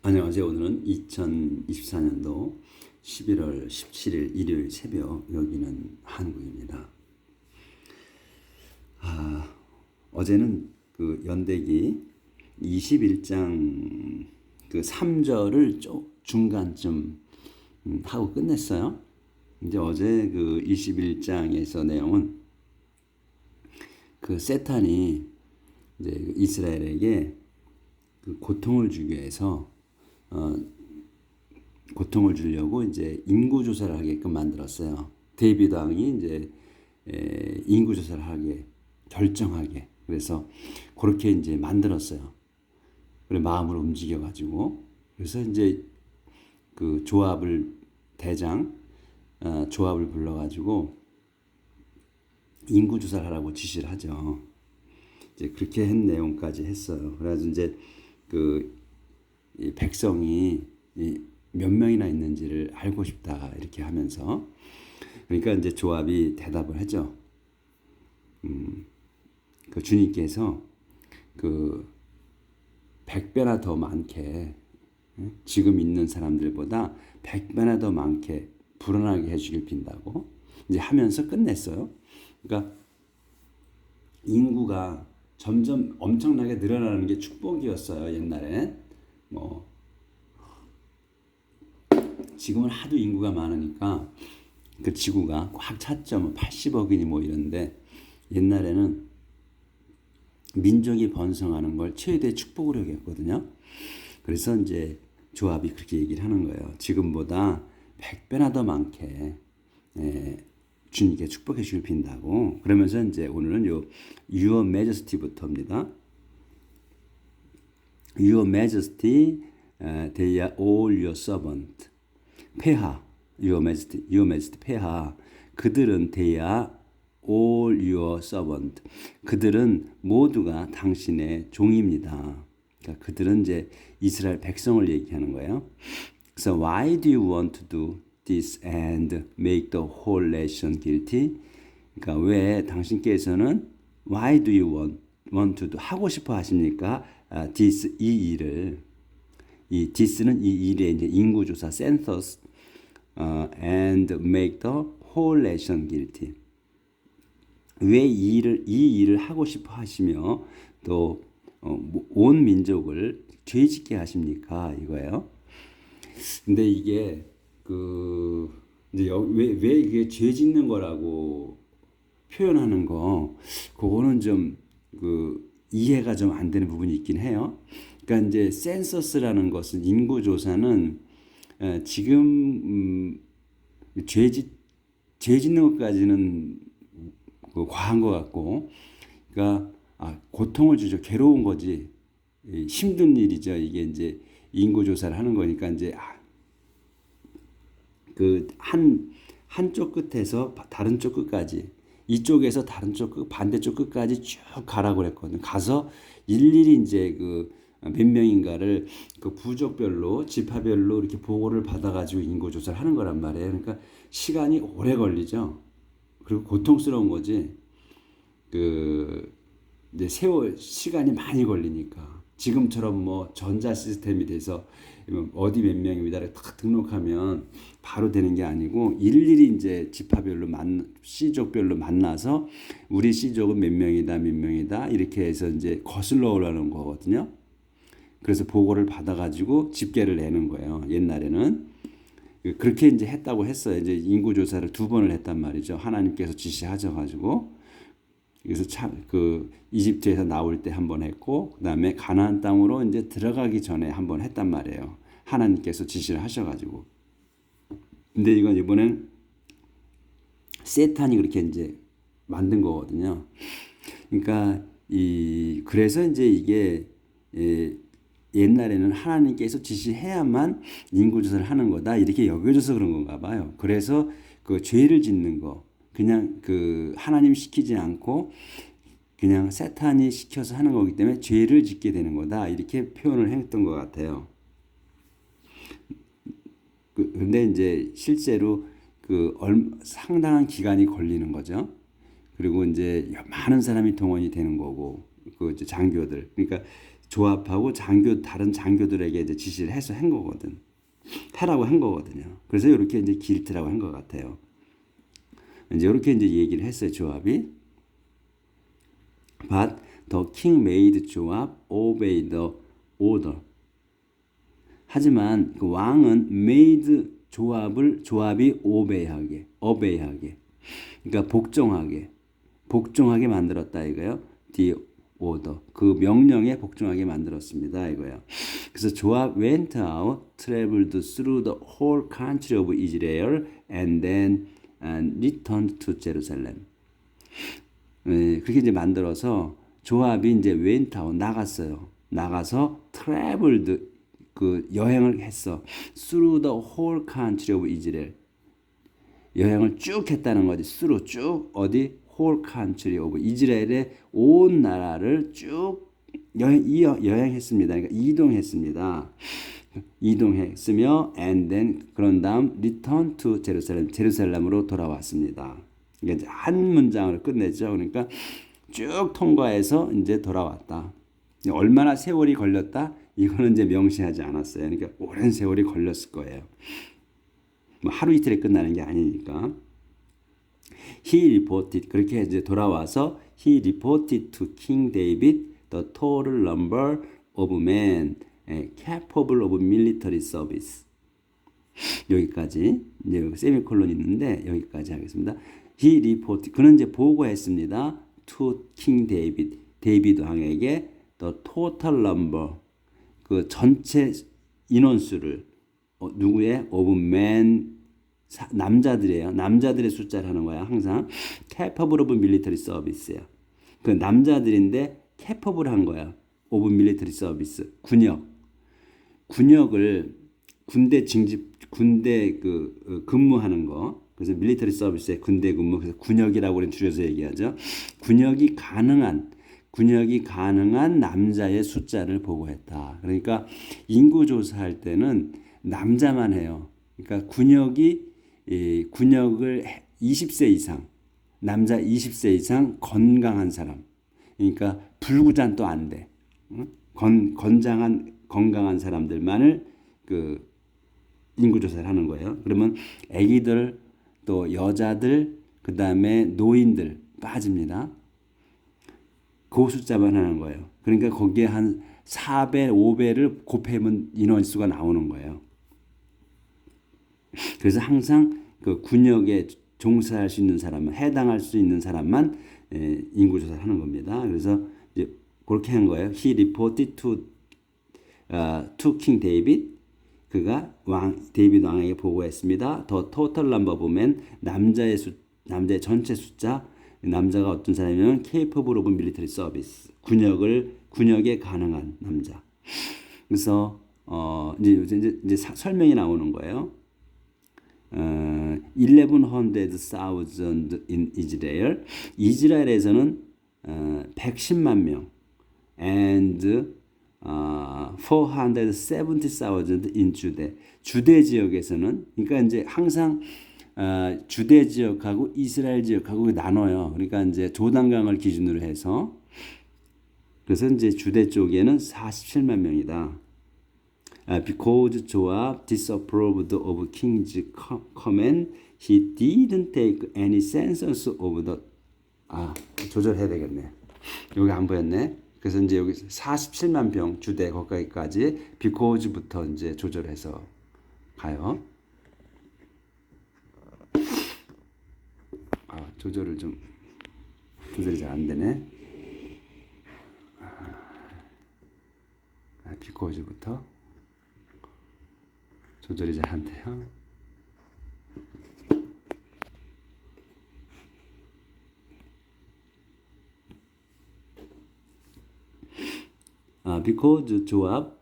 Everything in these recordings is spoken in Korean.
안녕하세요. 오늘은 2024년도 11월 17일 일요일 새벽, 여기는 한국입니다. 어제는 그 연대기 21장 그 3절을 중간쯤 하고 끝냈어요. 이제 어제 그 21장에서 내용은 그 세탄이 이제 이스라엘에게 그 고통을 주기 위해서 고통을 주려고 이제 인구 조사를 하게끔 만들었어요. 데이비드 왕이 이제 인구 조사를 하게 결정하게, 그래서 그렇게 이제 만들었어요. 그래 마음을 움직여 가지고, 그래서 이제 그 조합을 대장 조합을 불러 가지고 인구 조사를 하라고 지시를 하죠. 이제 그렇게 한 내용까지 했어요. 그래서 이제 그 이 백성이 몇 명이나 있는지를 알고 싶다 이렇게 하면서, 그러니까 이제 조합이 대답을 하죠. 그 주님께서 그 100배나 더 많게, 지금 있는 사람들보다 100배나 더 많게 불어나게 해주길 빈다고 이제 하면서 끝냈어요. 그러니까 인구가 점점 엄청나게 늘어나는 게 축복이었어요, 옛날에. 뭐 지금은 하도 인구가 많으니까 그 지구가 꽉 찼죠. 뭐 80억이니 뭐 이런데, 옛날에는 민족이 번성하는 걸 최대 축복으로 여겼거든요. 그래서 이제 조합이 그렇게 얘기를 하는 거예요. 지금보다 100배나 더 많게 주님께 축복해 주길 빈다고. 그러면서 이제 오늘은 요 Your Majesty부터입니다. Your Majesty, they are all your servant. 폐하, Your Majesty 폐하. 그들은 they are all your servant. 그들은 모두가 당신의 종입니다. 그러니까 그들은 이제 이스라엘 백성을 얘기하는 거예요. 그래서 why do you want to do this and make the whole nation guilty? 그러니까 왜 당신께서는 why do you want to do 하고 싶어 하십니까? this 이 일을, 이 this는 이 일의 이제 인구 조사 census and make the whole nation guilty. 왜 이 일을 하고 싶어 하시며 또 온 민족을 죄짓게 하십니까? 이거예요. 근데 이게 그 이제 왜 이게 죄 짓는 거라고 표현하는 거, 그거는 좀 그 이해가 좀 안 되는 부분이 있긴 해요. 그러니까 이제 센서스라는 것은, 인구 조사는 지금 죄 짓는 것까지는 그 과한 것 같고, 그러니까 고통을 주죠. 괴로운 거지, 힘든 일이죠. 이게 이제 인구 조사를 하는 거니까 이제 그 한쪽 끝에서 다른 쪽 끝까지, 이쪽에서 다른 쪽 끝, 반대쪽 끝까지 쭉 가라고 그랬거든요. 가서 일일이 이제 그 몇 명인가를 그 부족별로, 지파별로 이렇게 보고를 받아가지고 인구 조사를 하는 거란 말이에요. 그러니까 시간이 오래 걸리죠. 그리고 고통스러운 거지. 그 이제 시간이 많이 걸리니까, 지금처럼 뭐 전자 시스템이 돼서 어디 몇 명입니다 딱 등록하면 바로 되는 게 아니고, 일일이 이제 지파별로 씨족별로 만나서 우리 씨족은 몇 명이다 몇 명이다 이렇게 해서 이제 거슬러 오라는 거거든요. 그래서 보고를 받아가지고 집계를 내는 거예요. 옛날에는 그렇게 이제 했다고 했어요. 이제 인구 조사를 2번을 했단 말이죠. 하나님께서 지시하셔가지고. 그래서 그 이집트에서 나올 때 1번 했고, 그다음에 가나안 땅으로 이제 들어가기 전에 1번 했단 말이에요. 하나님께서 지시를 하셔가지고. 근데 이건 이번엔 세탄이 그렇게 이제 만든 거거든요. 그러니까 그래서 이제 이게 옛날에는 하나님께서 지시해야만 인구조사를 하는 거다 이렇게 여겨져서 그런 건가 봐요. 그래서 그 죄를 짓는 거, 그냥 그 하나님 시키지 않고 그냥 세탄이 시켜서 하는 거기 때문에 죄를 짓게 되는 거다 이렇게 표현을 했던 것 같아요. 근데 이제 실제로 그 상당한 기간이 걸리는 거죠. 그리고 이제 많은 사람이 동원이 되는 거고, 그 이제 장교들, 그러니까 조합하고 다른 장교들에게 이제 지시를 해서 한 거거든. 하라고 한 거거든요. 그래서 이렇게 이제 guilt라고 한 것 같아요. 이제 이렇게 이제 얘기를 했어요, 조합이. But the king made 조합 obey the order. 하지만 그 왕은 made 조합이 obey하게. 그러니까 복종하게 만들었다 이거요. The order. 그 명령에 복종하게 만들었습니다 이거요. 그래서 조합 went out, traveled through the whole country of Israel, and then returned to Jerusalem. 그렇게 이제 만들어서 조합이 이제 went out 나가서 traveled 그 여행을 했어. through the whole country of Israel. 여행을 쭉 했다는 거지. through 쭉 어디 whole country of 이스라엘의 온 나라를 쭉 여행했습니다. 그러니까 이동했으며 and then 그런 다음 return to Jerusalem. 제루살렘으로 돌아왔습니다. 그러니까 한 문장으로 끝냈죠. 그러니까 쭉 통과해서 이제 돌아왔다. 얼마나 세월이 걸렸다? 이거는 이제 명시하지 않았어요. 그러니까 오랜 세월이 걸렸을 거예요. 뭐 하루 이틀에 끝나는 게 아니니까. He reported 그렇게 이제 돌아와서 he reported to King David the total number of men capable of military service. 여기까지 이제 여기 세미콜론 있는데 여기까지 하겠습니다. He reported 그는 이제 보고했습니다. to King David 데이비드 왕에게 the total number 그 전체 인원수를 누구의 of men 남자들이에요. 남자들의 숫자를 하는 거야. 항상 capable of military service야. 그 남자들인데 capable 한 거야. of military service 군역을 군대 근무하는 거. 그래서 military service의 군대 근무 그래서 군역이라고 우리는 줄여서 얘기하죠. 군역이 가능한 남자의 숫자를 보고했다. 그러니까 인구 조사할 때는 남자만 해요. 그러니까 군역을 20세 이상, 남자 20세 이상 건강한 사람. 그러니까 불구잔도 안 돼. 건강한 사람들만을 그 인구 조사를 하는 거예요. 그러면 아기들 또 여자들 그다음에 노인들 빠집니다. 그 숫자만 하는 거예요. 그러니까 거기에 한 4배, 5배를 곱하면 인원수가 나오는 거예요. 그래서 항상 그 군역에 종사할 수 있는 사람만 해당할 수 있는 사람만 인구 조사를 하는 겁니다. 그래서 이제 그렇게 한 거예요. He reported to King David. 그가 데이비드 왕에게 보고했습니다. The total number of men 남자의 전체 숫자 남자가 어떤 사람이면 capable of military service 군역에 가능한 남자. 그래서 이제 설명이 나오는 거예요. 1100,000 in Israel. 이스라엘에서는 110만 명 and 470,000 in 주대. 주대 지역에서는 그러니까 이제 항상 주대 지역하고 이스라엘 지역하고 나눠요. 그러니까 이제 조단강을 기준으로 해서 그래서 이제 주대 쪽에는 47만 명이다. Because 조합 disapproved of King's command, he didn't take any census of the 조절해야 되겠네. 여기 안 보였네. 그래서 이제 여기 47만 병 주대 거기까지 because부터 이제 조절해서 가요. 조절이 잘 안 되네. because부터 조절이 잘 안 돼요. Because 조합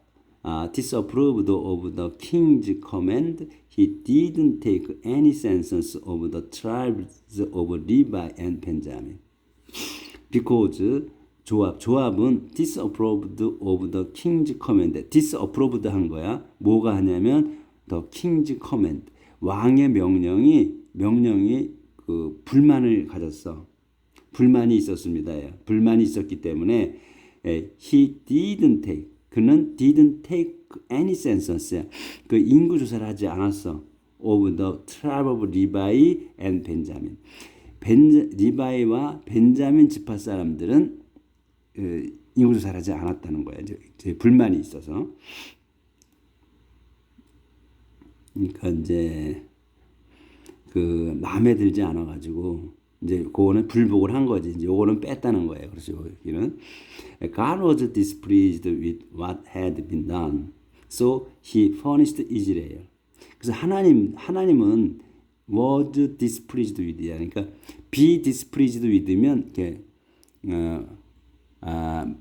disapproved of the king's command, he didn't take any census of the tribes of Levi and Benjamin. Because 조합은 disapproved of the king's command. disapproved 한 거야. 뭐가 하냐면 the king's command. 왕의 명령이 그 불만을 가졌어. 불만이 있었습니다. 불만이 있었기 때문에 he didn't take. 그는 didn't take any census. 그 인구 조사를 하지 않았어. of the tribe of Levi and Benjamin. 리바이와 벤자민 지파 사람들은 인구 조사를 하지 않았다는 거예요. 이제 불만이 있어서. 그러니까 이제 그 마음에 들지 않아 가지고 이제 그거는 불복을 한 거지. 이제 요거는 뺐다는 거예요. 그래서 여기는 God was displeased with what had been done. So he punished Israel. 그래서 하나님은 was displeased with야. 그러니까 be displeased with면 이렇게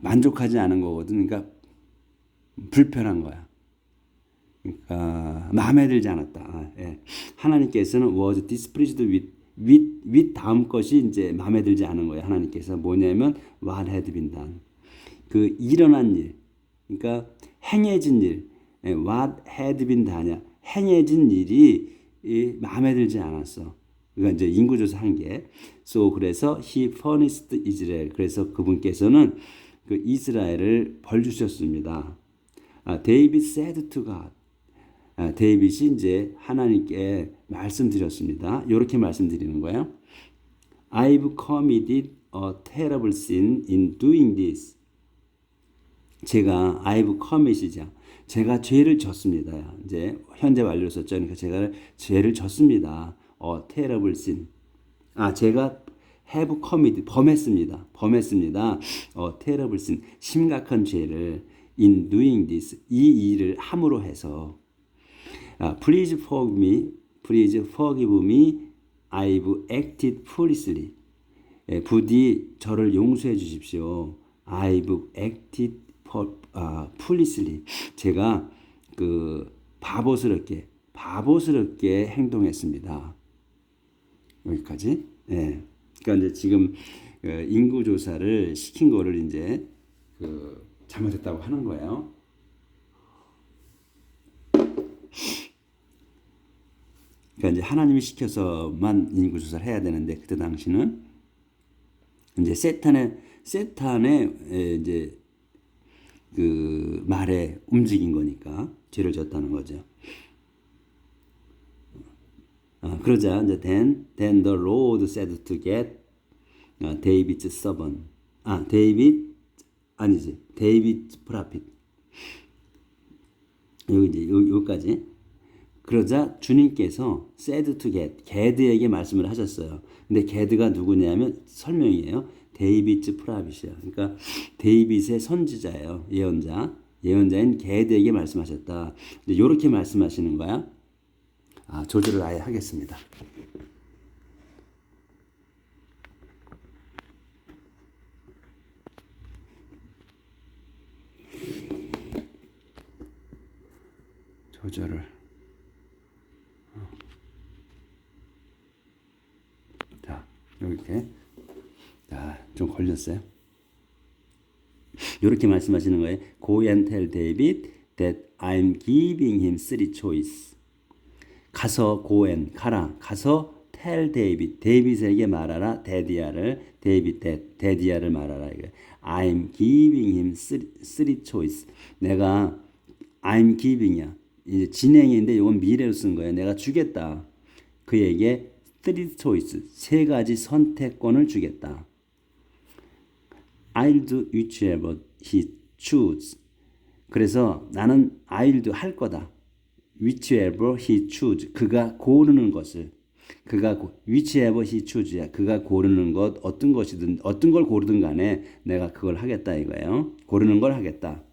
만족하지 않은 거거든. 그러니까 불편한 거야. 그러니까 마음에 들지 않았다. 예. 하나님께서는 was displeased with 다음 것이 이제 마음에 들지 않은 거예요. 하나님께서 뭐냐면 what had been done. 그 일어난 일, 그러니까 행해진 일, what had been done냐, 행해진 일이 마음에 들지 않았어. 그러니까 이제 인구조사 한 게. So 그래서 he punished Israel. 그래서 그분께서는 그 이스라엘을 벌 주셨습니다. David said to God. 데이빗이 이제 하나님께 말씀드렸습니다. 이렇게 말씀드리는 거예요. I've committed a terrible sin in doing this. I've commit이죠. 제가 죄를 졌습니다. 이제 현재 완료로 썼죠. 그러니까 제가 죄를 졌습니다. A terrible sin. 제가 have committed, 범했습니다. A terrible sin. 심각한 죄를 in doing this. 이 일을 함으로 해서 Please forgive me. I've acted foolishly. 부디 저를 용서해 주십시오. I've acted foolishly. 제가 그 바보스럽게 행동했습니다. 여기까지. 예. 그러니까 이제 지금 인구 조사를 시킨 거를 이제 잘못했다고 하는 거예요. 그러니까 이제 하나님이 시켜서만 인구 조사를 해야 되는데 그때 당시는 이제 세탄의 이제 그 말에 움직인 거니까 죄를 졌다는 거죠. 그러자 이제 then the Lord said to get David's servant. David's prophet. 여기 이제 여기까지. 그러자 주님께서 said to get, 게드에게 말씀을 하셨어요. 근데 게드가 누구냐면 설명이에요. 데이빗즈 프라빗이야. 그러니까 데이빗의 선지자예요. 예언자인 게드에게 말씀하셨다. 이렇게 말씀하시는 거야. 조절을 아예 하겠습니다. 조절을. 이렇게. 좀 걸렸어요. 이렇게 말씀하시는 거예요. Go and tell David that I'm giving him three choice. 가서 tell David, 데이빗에게 말하라, 데디아를 말하라. I'm giving him three choice. 내가 I'm giving이야. 이제 진행인데 이건 미래로 쓴 거예요. 내가 주겠다. 그에게 three choice, 세 가지 선택권을 주겠다. I'll do whichever he choose. 그래서 나는 I'll do 할 거다. whichever he choose. 그가 고르는 것을. whichever he choose야. 그가 고르는 것 어떤 것이든 어떤 걸 고르든 간에 내가 그걸 하겠다 이거예요. 고르는 걸 하겠다.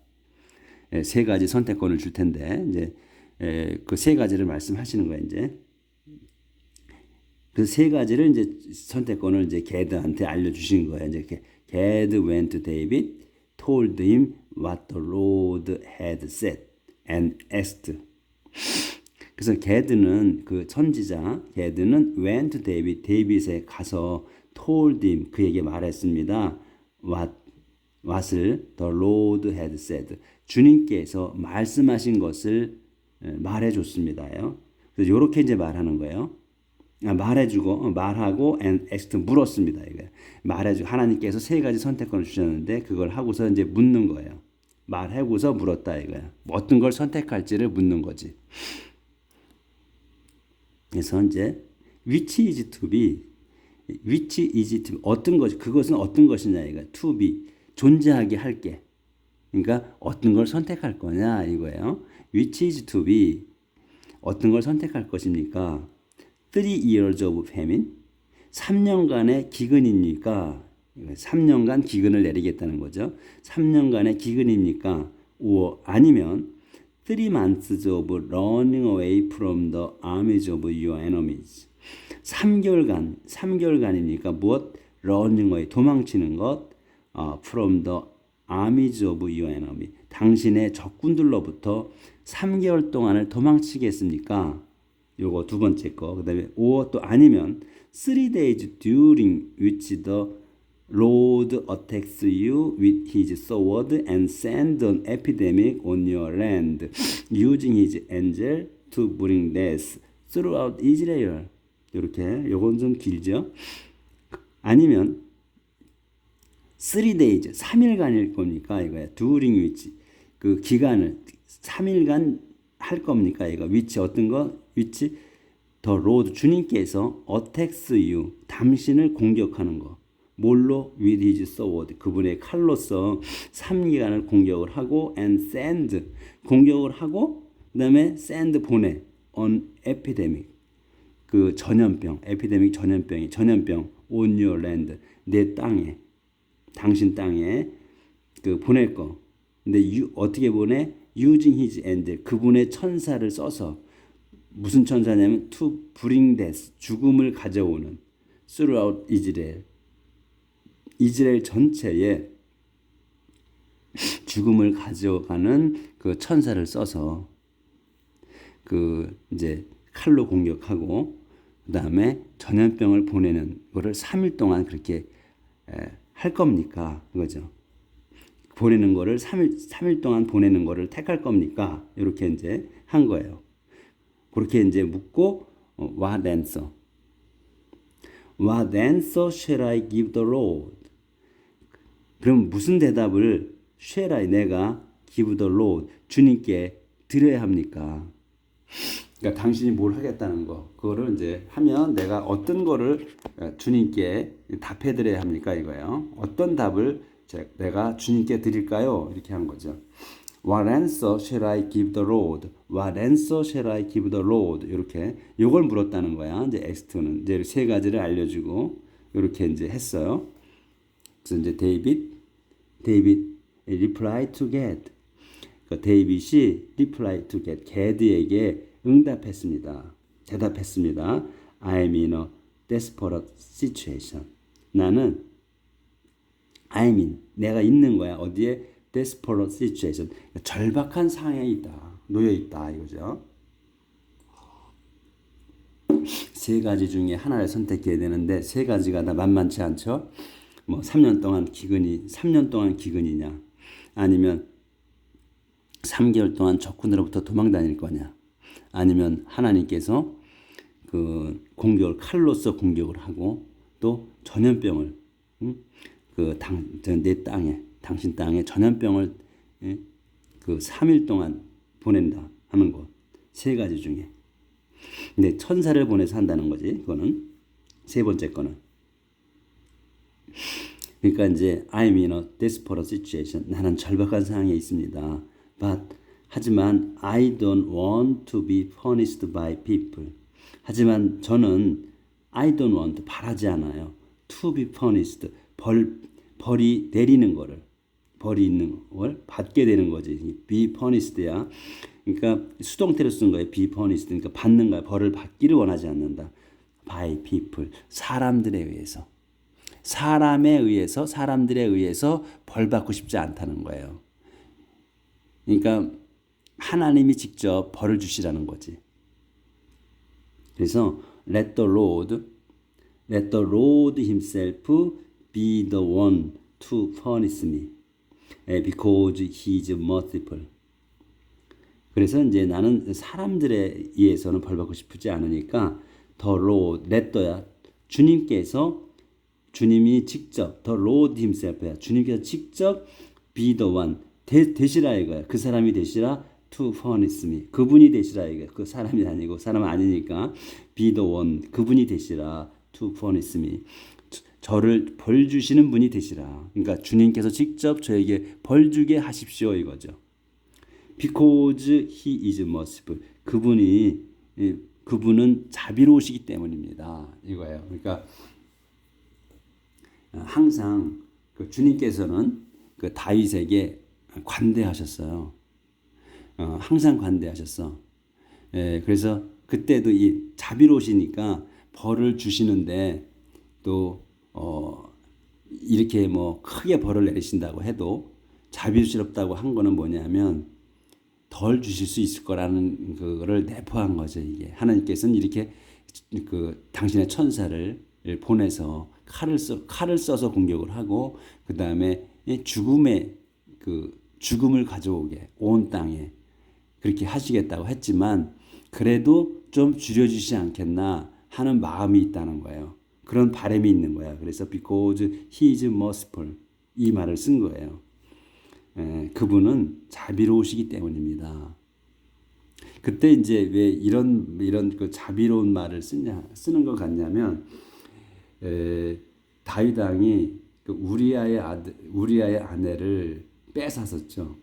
세 가지 선택권을 줄 텐데 이제 그 세 가지를 말씀하시는 거예요, 이제. 그 세 가지를 이제 선택권을 이제 게드한테 알려주신 거예요. 이제 게드 went to David, told him what the Lord had said, and asked. 그래서 게드는 그 선지자, 게드는 went to David, 데이빗에 가서 told him, 그에게 말했습니다. what을 the Lord had said, 주님께서 말씀하신 것을 말해줬습니다요. 그래서 이렇게 이제 말하는 거예요. 말해주고 말하고 and asked 물었습니다. 이거 말해주고 하나님께서 세 가지 선택권을 주셨는데 그걸 하고서 이제 묻는 거예요. 말하고서 물었다 이거야. 어떤 걸 선택할지를 묻는 거지. 그래서 이제 which is to be, which is to be 어떤 것이 그것은 어떤 것이냐 이거. to be 존재하게 할게. 그러니까 어떤 걸 선택할 거냐 이거예요. which is to be 어떤 걸 선택할 것입니까? 3 years of famine 3년간의 기근입니까? 3년간 기근을 내리겠다는 거죠. 3년간의 기근입니까? 아니면 3 months of running away from the armies of your enemies 3개월간입니까? 무엇? running away 도망치는 것 from the armies of your enemy 당신의 적군들로부터 3개월 동안을 도망치겠습니까? 요거 두 번째 거. 그다음에 또 아니면 3 days during which the Lord attacks you with his sword and send an epidemic on your land using his angel to bring death throughout Israel. 이렇게 요건 좀 길죠. 아니면 3 days 3일간일 겁니까? 이거야. during which 그 기간을 3일간 할 겁니까? 이거 which 어떤 거? which the Lord 주님께서 attacks you 당신을 공격하는 거. 뭘로? with his sword 그분의 칼로서 3기간을 공격을 하고 and send 공격을 하고 그다음에 send 보내 on epidemic 그 전염병 epidemic 전염병 on your land 내 땅에 당신 땅에 그 보낼 거. 근데 어떻게 보내? using his angel 그분의 천사를 써서 무슨 천사냐면 to bring death 죽음을 가져오는 throughout 이스라엘 전체에 죽음을 가져가는 그 천사를 써서 그 이제 칼로 공격하고 그다음에 전염병을 보내는 거를 3일 동안 그렇게 할 겁니까? 그거죠. 보내는 거를 3일 동안 보내는 거를 택할 겁니까? 이렇게 이제 한 거예요. 그렇게 이제 묻고 what answer shall I give the Lord? 그럼 무슨 대답을 shall I 내가 give the Lord 주님께 드려야 합니까? 그러니까 당신이 뭘 하겠다는 거 그거를 이제 하면 내가 어떤 거를 주님께 답해 드려야 합니까 이거예요. 어떤 답을 내가 주님께 드릴까요? 이렇게 한 거죠. What answer shall I give the Lord? What answer shall I give the Lord? 이렇게 요걸 물었다는 거야. 이제 엑스트는 이제 세 가지를 알려주고 이렇게 이제 했어요. 그래서 이제 데이빗 reply to Gad. 그 데이빗이 reply to Gad. 게드에게 응답했습니다. 대답했습니다. I'm in a desperate situation. 나는 내가 있는 거야. 어디에? desperate situation. 절박한 상황에 있다. 놓여 있다. 이거죠. 세 가지 중에 하나를 선택해야 되는데 세 가지가 다 만만치 않죠. 뭐 3년 동안 기근이냐 아니면 3개월 동안 적군으로부터 도망 다닐 거냐 아니면 하나님께서 그 공격을 칼로서 공격을 하고 또 전염병을 내 땅에 당신 땅에 전염병을 그 3일 동안 보낸다 하는 것 세 가지 중에 근데 천사를 보내서 한다는 거지 그거는 세 번째 거는 그러니까 이제 I'm in a desperate situation 나는 절박한 상황에 있습니다. 하지만 I don't want to be punished by people 하지만 저는 I don't want 바라지 않아요. to be punished 벌이 내리는 거를 벌이 있는 걸 받게 되는 거지. be punished야. 그러니까 수동태로 쓴 거예요. be punished. 그러니까 받는 거야. 벌을 받기를 원하지 않는다. by people. 사람들에 의해서. 사람들에 의해서 벌 받고 싶지 않다는 거예요. 그러니까 하나님이 직접 벌을 주시라는 거지. 그래서 let the Lord himself be the one to punish me because he is merciful. 그래서 이제 나는 사람들에 의해서는 벌 받고 싶지 않으니까 the Lord, 렛더야. 주님이 직접 the Lord himself야. 주님께서 직접 be the one 되시라 이거야. 그 사람이 되시라 to furnish me. 그분이 되시라 이거야. 그 사람이 아니고 사람 아니니까 be the one 그분이 되시라 to furnish me. 저를 벌 주시는 분이 되시라. 그러니까 주님께서 직접 저에게 벌 주게 하십시오 이거죠. Because he is merciful. 그분은 자비로우시기 때문입니다. 이거예요. 그러니까 항상 그 주님께서는 그 다윗에게 관대하셨어요. 항상 관대하셨어. 그래서 그때도 이 자비로우시니까 벌을 주시는데 또 이렇게 뭐 크게 벌을 내리신다고 해도 자비스럽다고 한 거는 뭐냐면 덜 주실 수 있을 거라는 그거를 내포한 거죠. 이게 하나님께서는 이렇게 그 당신의 천사를 보내서 칼을 써서 공격을 하고 그 다음에 죽음을 가져오게 온 땅에 그렇게 하시겠다고 했지만 그래도 좀 줄여주시지 않겠나 하는 마음이 있다는 거예요. 그런 바람이 있는 거야. 그래서 because he is merciful 이 말을 쓴 거예요. 그분은 자비로우시기 때문입니다. 그때 이제 왜 이런 그 자비로운 말을 쓰는 것 같냐면 다윗 왕이 그 우리아의 아내를 뺏었었죠.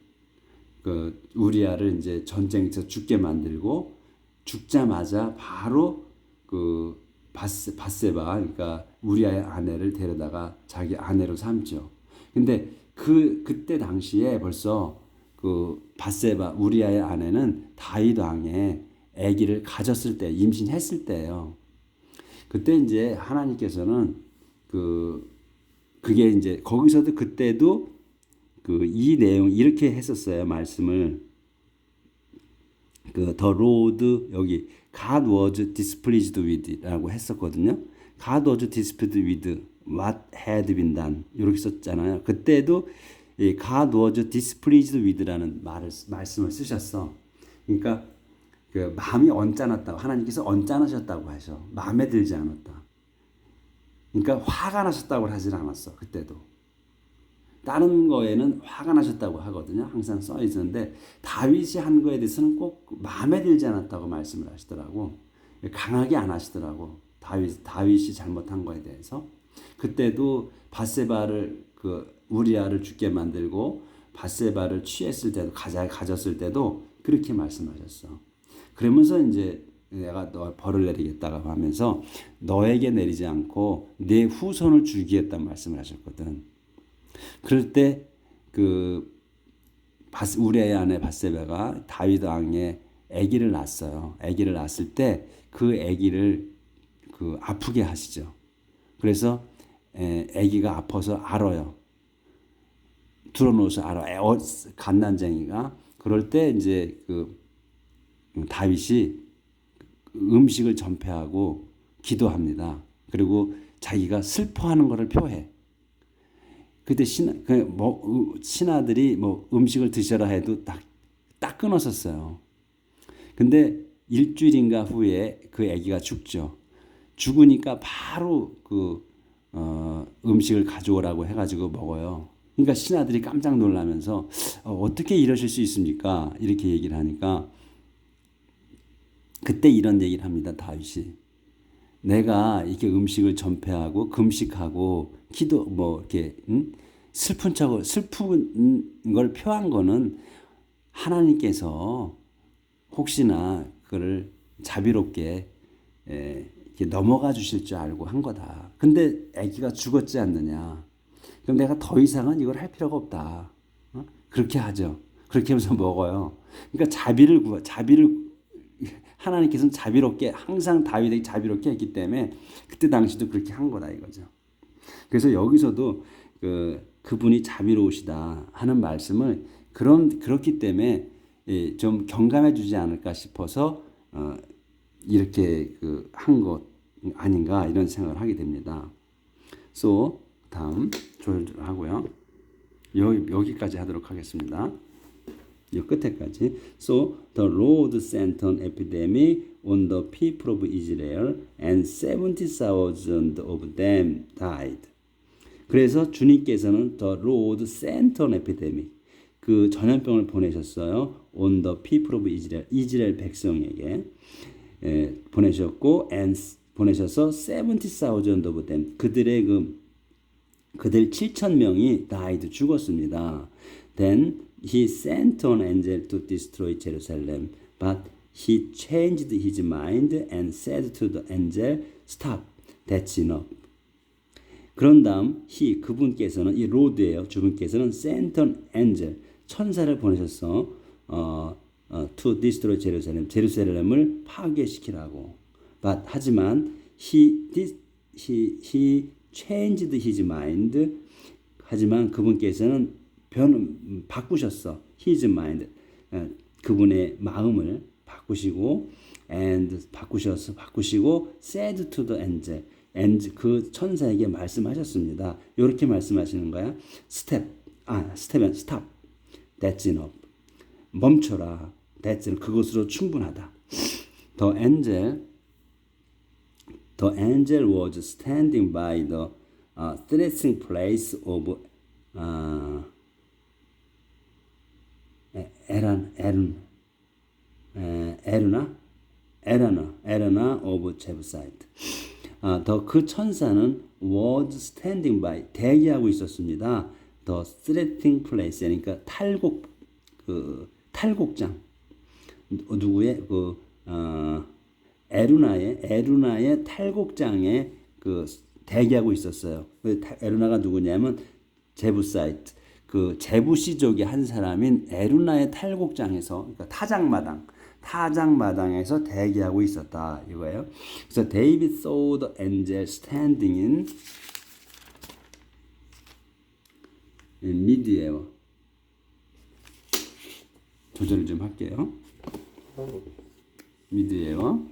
그 우리아를 이제 전쟁에서 죽게 만들고 죽자마자 바로 그 바세바 그러니까 우리아의 아내를 데려다가 자기 아내로 삼죠. 근데 그때 당시에 벌써 그 바세바 우리아의 아내는 다윗 왕의 아기를 가졌을 때 임신했을 때예요. 그때 이제 하나님께서는 그게 이제 거기서도 그때도 이 내용 이렇게 했었어요. 말씀을 the Lord 여기 God was displeased with라고 했었거든요. God was displeased with what had been done 이렇게 썼잖아요. 그때도 God was displeased with라는 말씀을 쓰셨어. 그러니까 그 마음이 언짢았다고 하나님께서 언짢으셨다고 하셔. 마음에 들지 않았다. 그러니까 화가 나셨다고 하질 않았어. 그때도. 다른 거에는 화가 나셨다고 하거든요. 항상 써 있는데 다윗이 한 거에 대해서는 꼭 마음에 들지 않았다고 말씀을 하시더라고. 강하게 안 하시더라고. 다윗이 잘못한 거에 대해서. 그때도 바세바를 우리아를 죽게 만들고 바세바를 취했을 때도 가졌을 때도 그렇게 말씀하셨어. 그러면서 이제 내가 너 벌을 내리겠다고 하면서 너에게 내리지 않고 내 후손을 주겠다 말씀을 하셨거든. 그럴 때 우리아의 아내 바세바가 다윗 왕의 아기를 낳았어요. 아기를 낳았을 때 그 아기를 아프게 하시죠. 그래서 아기가 아파서 앓아요. 들어놓아서 앓아. 갓난쟁이가. 그럴 때 이제 다윗이 음식을 전폐하고 기도합니다. 그리고 자기가 슬퍼하는 것을 표해. 그때 신하들이 음식을 드셔라 해도 딱 끊었었어요. 근데 일주일인가 후에 그 아기가 죽죠. 죽으니까 바로 음식을 가져오라고 해가지고 먹어요. 그러니까 신하들이 깜짝 놀라면서 어떻게 이러실 수 있습니까? 이렇게 얘기를 하니까 그때 이런 얘기를 합니다. 다윗이. 내가 이렇게 음식을 전폐하고 금식하고 기도 이렇게 슬픈 걸 표한 거는 하나님께서 혹시나 그를 자비롭게 이렇게 넘어가 주실 줄 알고 한 거다. 근데 아기가 죽었지 않느냐. 그럼 내가 더 이상은 이걸 할 필요가 없다. 그렇게 하죠. 그렇게 하면서 먹어요. 그러니까 자비를 하나님께서는 자비롭게 항상 다윗에게 자비롭게 했기 때문에 그때 당시도 그렇게 한 거다 이거죠. 그래서 여기서도 그분이 자비로우시다 하는 말씀을 그렇기 때문에 좀 경감해 주지 않을까 싶어서 이렇게 한 것 아닌가 이런 생각을 하게 됩니다. 다음 조율하고요. 여기까지 하도록 하겠습니다. 이 끝에까지. So the Lord sent an epidemic on the people of Israel, and 70,000 of them died. 그래서 주님께서는 the Lord sent an epidemic, 그 전염병을 보내셨어요. on the people of Israel, 이스라엘 백성에게 보내셨고, and 보내셔서 70,000 of them, 그들 7,000명이 died, 죽었습니다. Then he sent an angel to destroy Jerusalem, but he changed his mind and said to the angel, stop, that's enough. 그런 다음 그분께서는, 이 로드예요. 주분께서는 sent an angel, 천사를 보내셨어. to destroy Jerusalem, 제루살렘을 파괴시키라고. But 하지만 he changed his mind. 하지만 그분께서는 바꾸셨어. his mind, 그분의 마음을 바꾸시고, and 바꾸시고 said to the angel, and 그 천사에게 말씀하셨습니다. 이렇게 말씀하시는 거야. stop, that's enough. 멈춰라. that's enough. 그것으로 충분하다. The angel was standing by the threshing place of Elana of Jebusite. 그 천사는 was standing by, 대기하고 있었습니다. The threshing place, 그러니까 탈곡장. 누구의 에루나의 탈곡장에 대기하고 있었어요. 에루나가 누구냐면 제부사이트, 그 제부시족의 한 사람인 에루나의 탈곡장에서, 그러니까 타작마당에서 대기하고 있었다 이거예요. 그래서 David saw the angel standing in Midian. 조절을 좀 할게요. 미디에어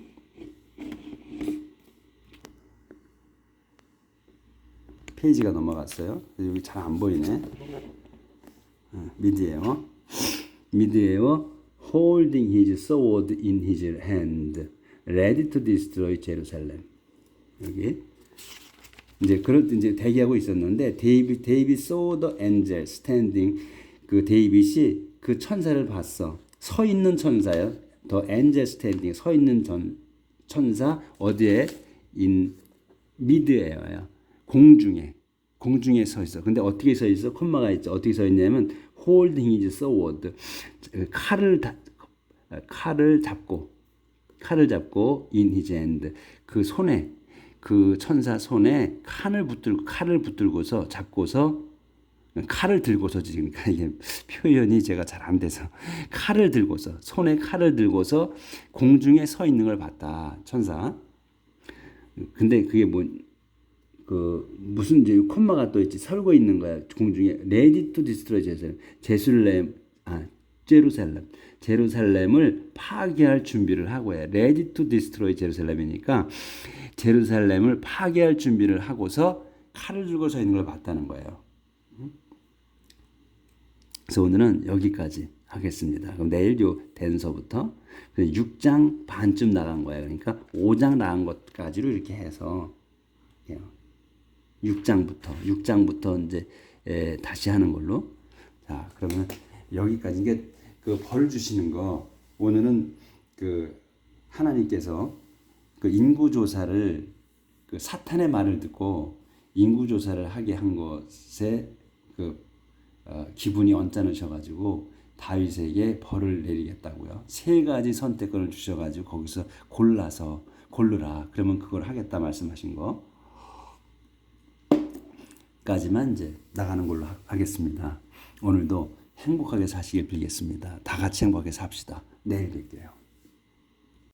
페이지가 넘어갔어요. 여기 잘 안 보이네. 미디에어 holding his sword in his hand, ready to destroy Jerusalem. 여기 이제 대기하고 있었는데, 데이빗 saw the angel standing, 그 데이빗이 그 천사를 봤어. 서 있는 천사요. The angel standing, 서 있는 천사, 어디에? in mid에요. 공중에 서 있어. 근데 어떻게 서 있어? 콤마가 있죠. 어떻게 서 있냐면 holding his sword, 칼을 잡고 in his hand, 그 손에, 그 천사 손에 칼을 붙들고서 잡고서, 칼을 들고서지. 그러니까 이게 표현이 제가 잘 안 돼서, 손에 칼을 들고서 공중에 서 있는 걸 봤다, 천사. 근데 그게 무슨 이제 콤마가 또 있지, 설고 있는 거야 공중에. ready to destroy 제루살렘을 파괴할 준비를 하고 해. ready to destroy 제루살렘이니까 제루살렘을 파괴할 준비를 하고서 칼을 들고 서 있는 걸 봤다는 거예요. 그래서 오늘은 여기까지 하겠습니다. 그럼 내일 요 den서부터 6장 반쯤 나간 거예요. 그러니까 5장 나간 것까지로 이렇게 해서 6장부터 이제 다시 하는 걸로. 자, 그러면 여기까지. 이게 그 벌 주시는 거, 오늘은 그 하나님께서 그 인구조사를, 그 사탄의 말을 듣고 인구조사를 하게 한 것에 기분이 언짢으셔가지고 다윗에게 벌을 내리겠다고요. 3가지 선택권을 주셔가지고 거기서 고르라. 그러면 그걸 하겠다 말씀하신 거 까지만 이제 나가는 걸로 하겠습니다. 오늘도 행복하게 사시길 빌겠습니다. 다 같이 행복하게 삽시다. 내일 뵐게요.